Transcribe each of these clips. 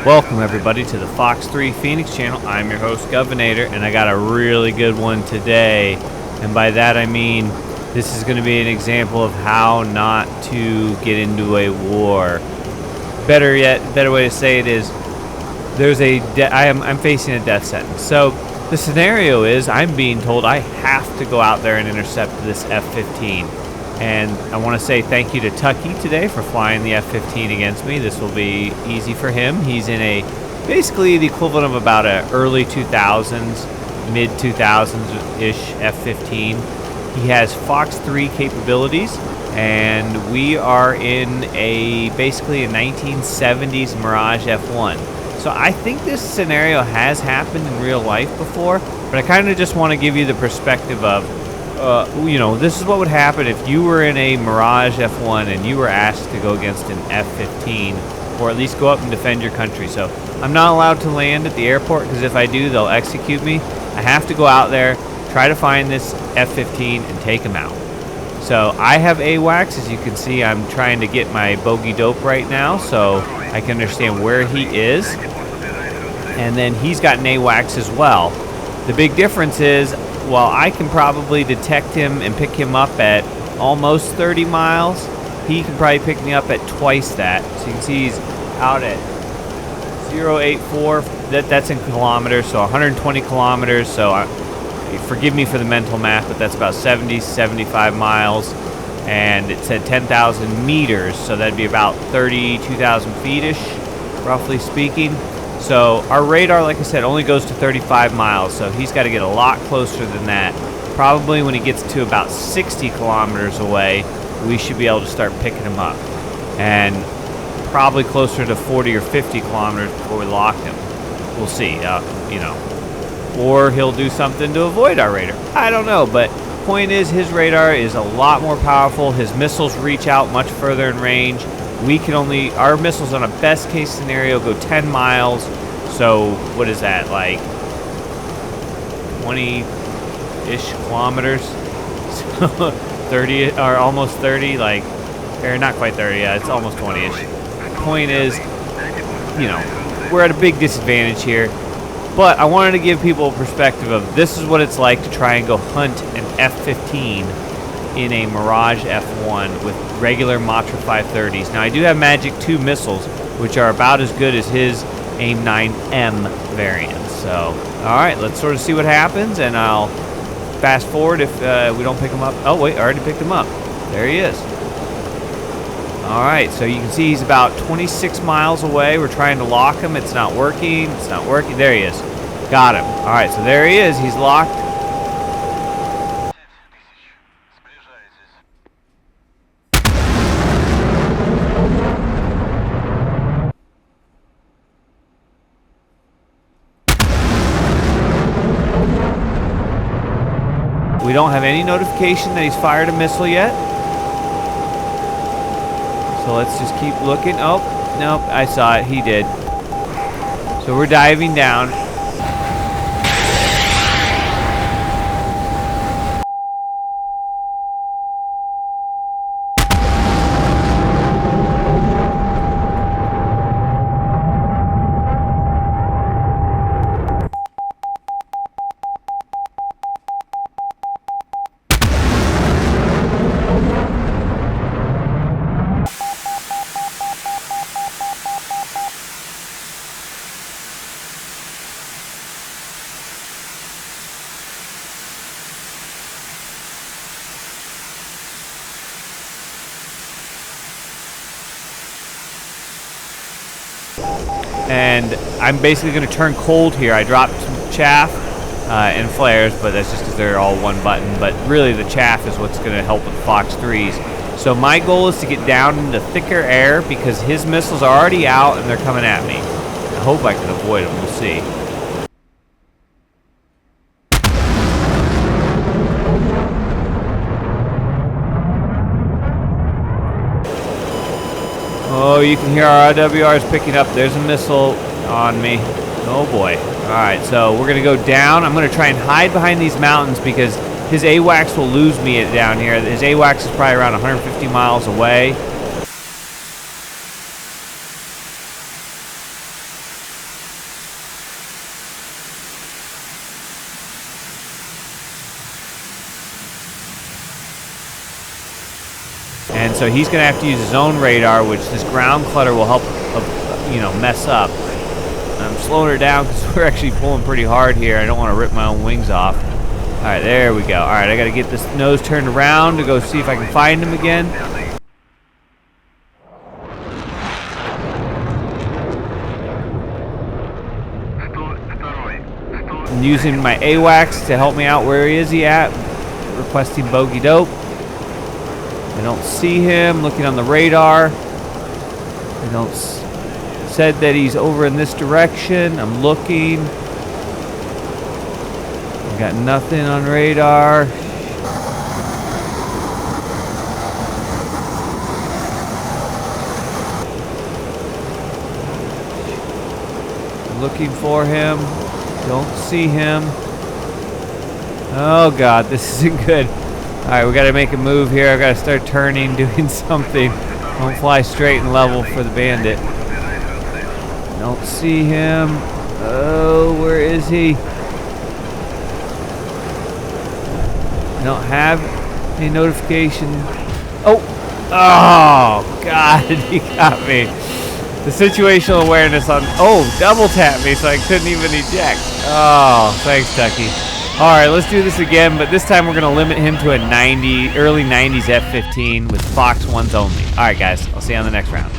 Welcome everybody to the Fox 3 Phoenix channel. I'm your host Govinator, and I got a really good one today. And by that I mean this is going to be an example of how not to get into a war. Better yet, better way to say it is there's I'm facing a death sentence. So the scenario is I'm being told I have to go out there and intercept this F-15. And I want to say thank you to Tucky today for flying the F-15 against me. This will be easy for him. He's in a basically the equivalent of about a early 2000s, mid 2000s-ish F-15. He has Fox 3 capabilities, and we are in basically a 1970s Mirage F1. So I think this scenario has happened in real life before, but I kind of just want to give you the perspective of you know, this is what would happen if you were in a Mirage F1 and you were asked to go against an F-15, or at least go up and defend your country. So I'm not allowed to land at the airport, because if I do, they'll execute me. I have to go out there, try to find this F-15 and take him out. So I have AWACS. As you can see, I'm trying to get my bogey dope right now so I can understand where he is. And then he's got an AWACS as well. The big difference is, while I can probably detect him and pick him up at almost 30 miles, he can probably pick me up at twice that. So you can see he's out at 0.84. That's in kilometers, so 120 kilometers. So forgive me for the mental math, but that's about 75 miles. And it's at 10,000 meters, so that'd be about 32,000 feet-ish, roughly speaking. So our radar, like I said, only goes to 35 miles, so he's got to get a lot closer than that. Probably when he gets to about 60 kilometers away, we should be able to start picking him up. And probably closer to 40 or 50 kilometers before we lock him. We'll see, you know. Or he'll do something to avoid our radar. I don't know, but point is his radar is a lot more powerful. His missiles reach out much further in range. We can only, our missiles on a best case scenario go 10 miles. So what is that, like 20-ish kilometers? So 30, or almost 30, like, or not quite 30, yeah, it's almost 20-ish. Point is, you know, we're at a big disadvantage here. But I wanted to give people a perspective of this is what it's like to try and go hunt an F-15 in a Mirage F1 with regular Matra 530s. Now I do have Magic 2 missiles, which are about as good as his AIM-9M variant. So, alright, let's sort of see what happens, and I'll fast forward if we don't pick him up. Oh wait, I already picked him up. There he is. Alright, so you can see he's about 26 miles away. We're trying to lock him. It's not working. It's not working. There he is. Got him. Alright, so there he is. He's locked. We don't have any notification that he's fired a missile yet. So let's just keep looking. Oh, nope, I saw it. He did. So we're diving down. And I'm basically going to turn cold here. I dropped some chaff and flares, but that's just because they're all one button. But really the chaff is what's going to help with Fox 3s. So my goal is to get down into thicker air because his missiles are already out and they're coming at me. hope I can avoid him. We'll see. Oh, you can hear our RWRs picking up. There's a missile on me. Oh boy. Alright, so we're going to go down. I'm going to try and hide behind these mountains because his AWACS will lose me down here. His AWACS is probably around 150 miles away. And so he's going to have to use his own radar, which this ground clutter will help, mess up. I'm slowing her down because we're actually pulling pretty hard here. I don't want to rip my own wings off. All right, there we go. All right, I got to get this nose turned around to go see if I can find him again. I'm using my AWACS to help me out. Where is he at? Requesting bogey dope. I don't see him. Looking on the radar. I don't. Said that he's over in this direction. I'm looking. I got nothing on radar. Looking for him. Don't see him. Oh God, this isn't good. All right, we got to make a move here. I got to start turning, doing something. Don't fly straight and level for the bandit. Don't see him. Oh, where is he? I don't have any notification. Oh, God, he got me. The situational awareness on, double tap me so I couldn't even eject. Oh, thanks, Tucky. All right, let's do this again, but this time we're going to limit him to a early 90s F-15 with Fox 1s only. All right, guys, I'll see you on the next round.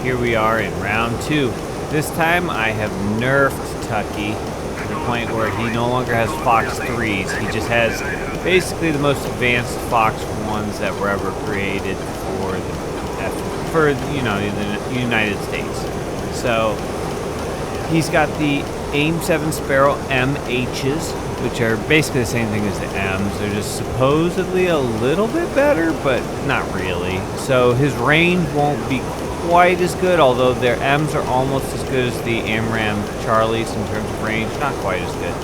Here we are in round 2. This time I have nerfed Tucky to the point where he no longer has Fox 3s. He just has basically the most advanced Fox 1s that were ever created for the United States. So he's got the AIM 7 Sparrow MHs, which are basically the same thing as the M's. They're just supposedly a little bit better, but not really. So his range won't be quite as good, although their M's are almost as good as the AMRAAM Charlies in terms of range. Not quite as good.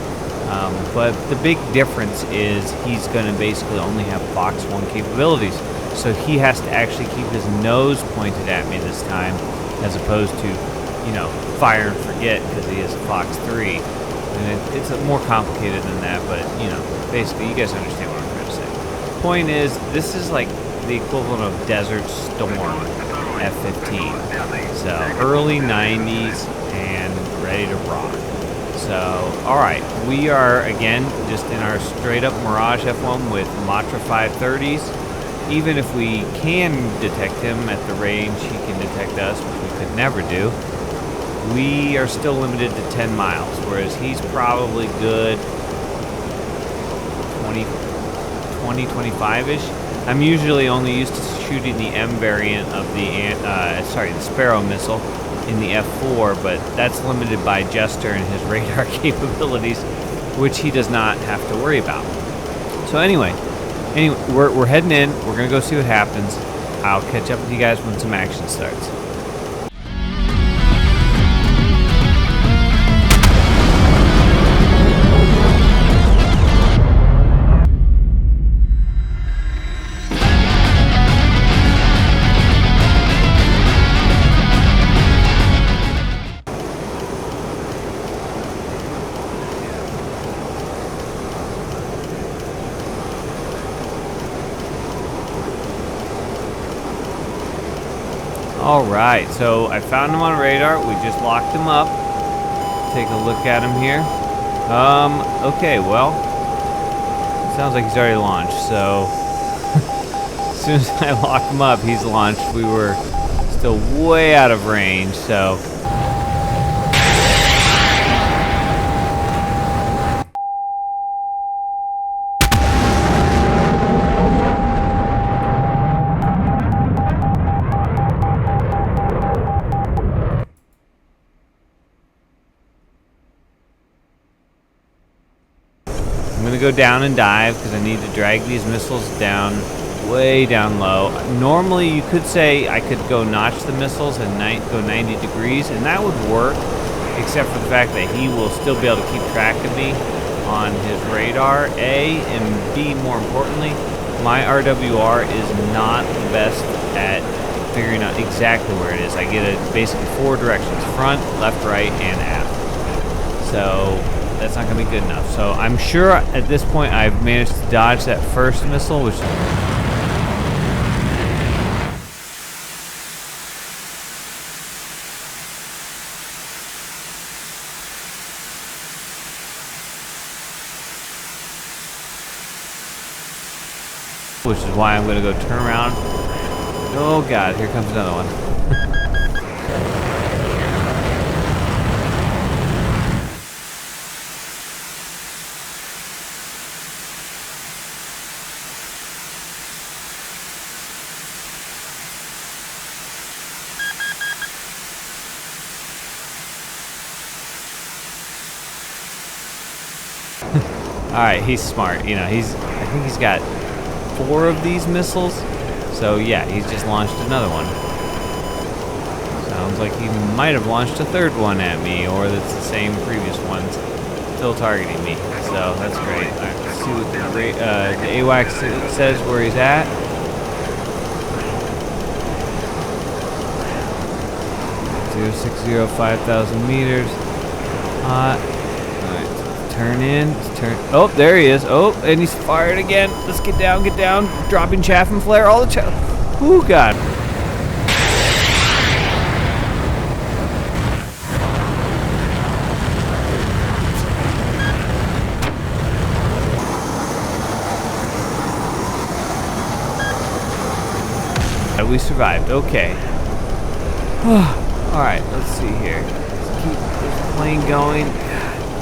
But the big difference is he's going to basically only have Fox 1 capabilities. So he has to actually keep his nose pointed at me this time, as opposed to, fire and forget because he has a Fox 3. And it's more complicated than that, but, basically you guys understand what I'm trying to say. Point is, this is like the equivalent of Desert Storm F-15. So early 90s and ready to rock. So, alright, we are again just in our straight up Mirage F1 with Matra 530s. Even if we can detect him at the range he can detect us, which we could never do, we are still limited to 10 miles, whereas he's probably good 25-ish. I'm usually only used to shooting the M variant of the Sparrow missile in the F4, but that's limited by Jester and his radar capabilities, which he does not have to worry about. So anyway, we're heading in. We're gonna go see what happens. I'll catch up with you guys when some action starts. All right, so I found him on radar. We just locked him up. Take a look at him here. Okay, well, sounds like he's already launched, so as soon as I lock him up, he's launched. We were still way out of range, so. I'm gonna go down and dive because I need to drag these missiles down, way down low. Normally you could say I could go notch the missiles and go 90 degrees, and that would work, except for the fact that he will still be able to keep track of me on his radar, A, and B, more importantly, my RWR is not the best at figuring out exactly where it is. I get it basically 4 directions: front, left, right, and aft. So that's not going to be good enough. So I'm sure at this point I've managed to dodge that first missile, which is why I'm going to go turn around. Oh God, here comes another one. All right, he's smart. You know, I think he's got 4 of these missiles. So yeah, he's just launched another one. Sounds like he might have launched a 3rd one at me, or that's the same previous ones still targeting me. So that's great. All right, let's see what the AWACS says where he's at. .060, 5,000 meters. Turn in, turn. Oh, there he is. Oh, and he's fired again. Let's get down, dropping chaff and flare, all the chaff. Oh, God. We survived. Okay. All right, let's see here. Let's keep this plane going.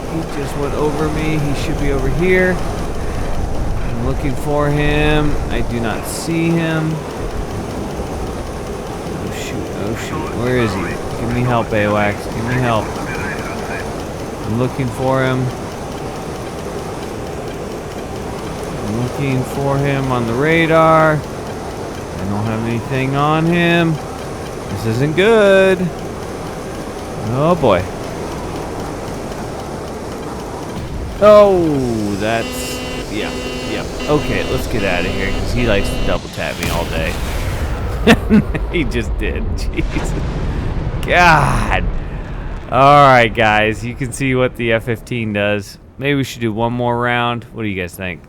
He just went over me. He should be over here. I'm looking for him. I do not see him. Oh shoot, oh shoot. Where is he? Give me help, AWACS. Give me help. I'm looking for him. I'm looking for him on the radar. I don't have anything on him. This isn't good. Oh boy. Oh, that's, yeah. Okay, let's get out of here, because he likes to double tap me all day. He just did. Jeez. God. Alright, guys, you can see what the F-15 does. Maybe we should do one more round. What do you guys think?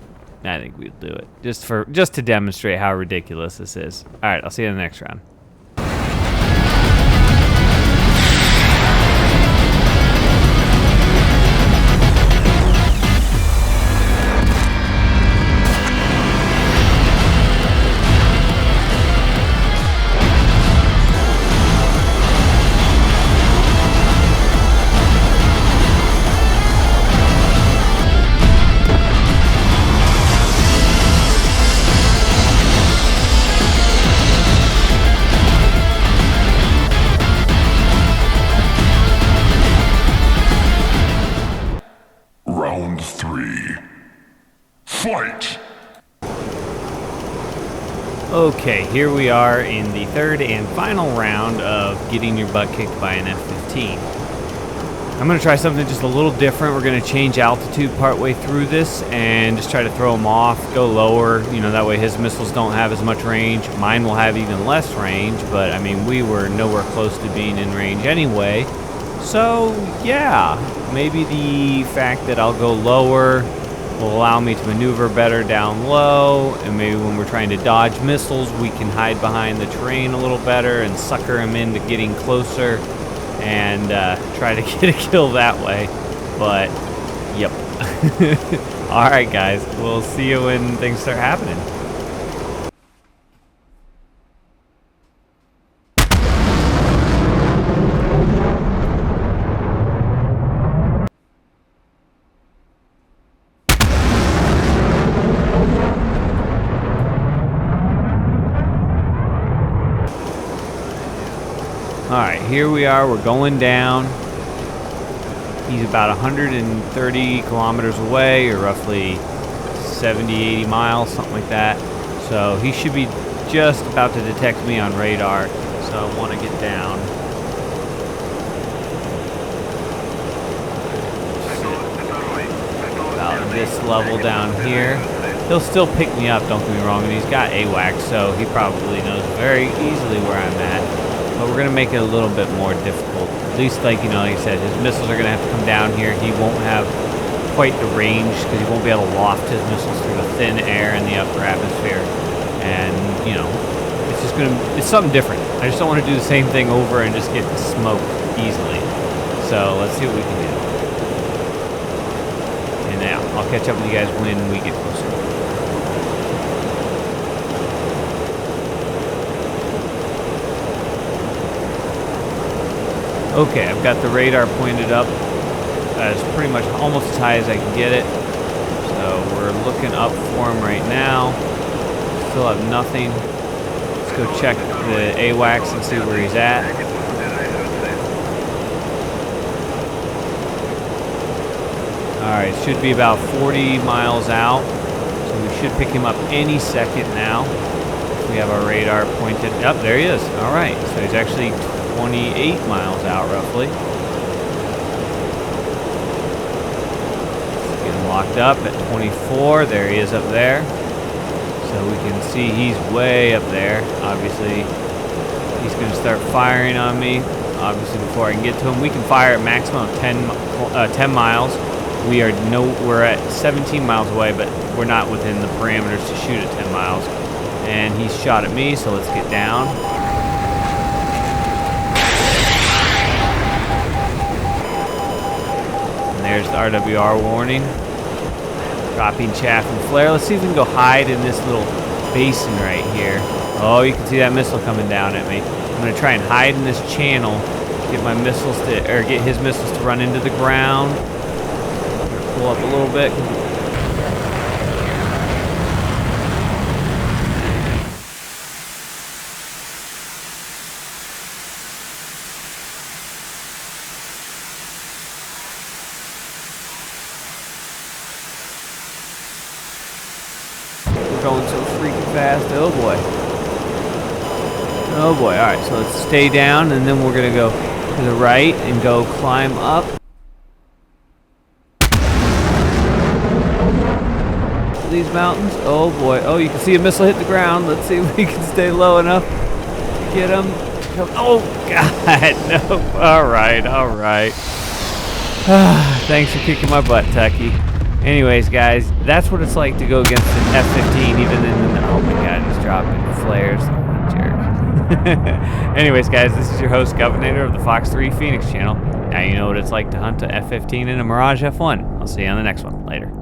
I think we'll do it. Just to demonstrate how ridiculous this is. Alright, I'll see you in the next round. Round 3. Fight! Okay, here we are in the 3rd and final round of getting your butt kicked by an F-15. I'm going to try something just a little different. We're going to change altitude partway through this and just try to throw him off, go lower. You know, that way his missiles don't have as much range. Mine will have even less range, but I mean, we were nowhere close to being in range anyway. So, yeah, maybe the fact that I'll go lower will allow me to maneuver better down low, and maybe when we're trying to dodge missiles, we can hide behind the terrain a little better and sucker them into getting closer and try to get a kill that way. But, yep. Alright guys, we'll see you when things start happening. Alright, here we are, we're going down. He's about 130 kilometers away, or roughly 70, 80 miles, something like that. So he should be just about to detect me on radar, so I want to get down. About this level down here. He'll still pick me up, don't get me wrong, and he's got AWACS, so he probably knows very easily where I'm at. But we're going to make it a little bit more difficult. At least, like, you know, like I said, his missiles are going to have to come down here. He won't have quite the range because he won't be able to loft his missiles through the thin air in the upper atmosphere. And, you know, it's just going to, it's something different. I just don't want to do the same thing over and just get smoked easily. So let's see what we can do. And now, I'll catch up with you guys when we get closer. Okay, I've got the radar pointed up as pretty much almost as high as I can get it. So we're looking up for him right now. Still have nothing. Let's go check the AWACS and see where he's at. Alright, should be about 40 miles out. So we should pick him up any second now. We have our radar pointed. Yep, there he is. Alright, so he's actually 28 miles out roughly. Let's get him locked up at 24. There he is up there. So we can see he's way up there. Obviously, he's going to start firing on me. Obviously, before I can get to him, we can fire at maximum of 10 miles. We're at 17 miles away, but we're not within the parameters to shoot at 10 miles. And he's shot at me, so let's get down. There's the RWR warning. Dropping chaff and flare. Let's see if we can go hide in this little basin right here. Oh, you can see that missile coming down at me. I'm going to try and hide in this channel. Get my missiles to, or get his missiles to run into the ground. Pull up a little bit. Going so freaking fast. Oh boy. Oh boy. Alright, so let's stay down and then we're going to go to the right and go climb up. These mountains. Oh boy. Oh, you can see a missile hit the ground. Let's see if we can stay low enough. Get him. Oh, God. No. Alright, alright. Thanks for kicking my butt, Tucky. Anyways, guys, that's what it's like to go against an F-15, even in the... Oh my God, he's dropping flares. Jerk. Anyways, guys, this is your host, Governor of the Fox 3 Phoenix channel. Now you know what it's like to hunt a F-15 in a Mirage F1. I'll see you on the next one. Later.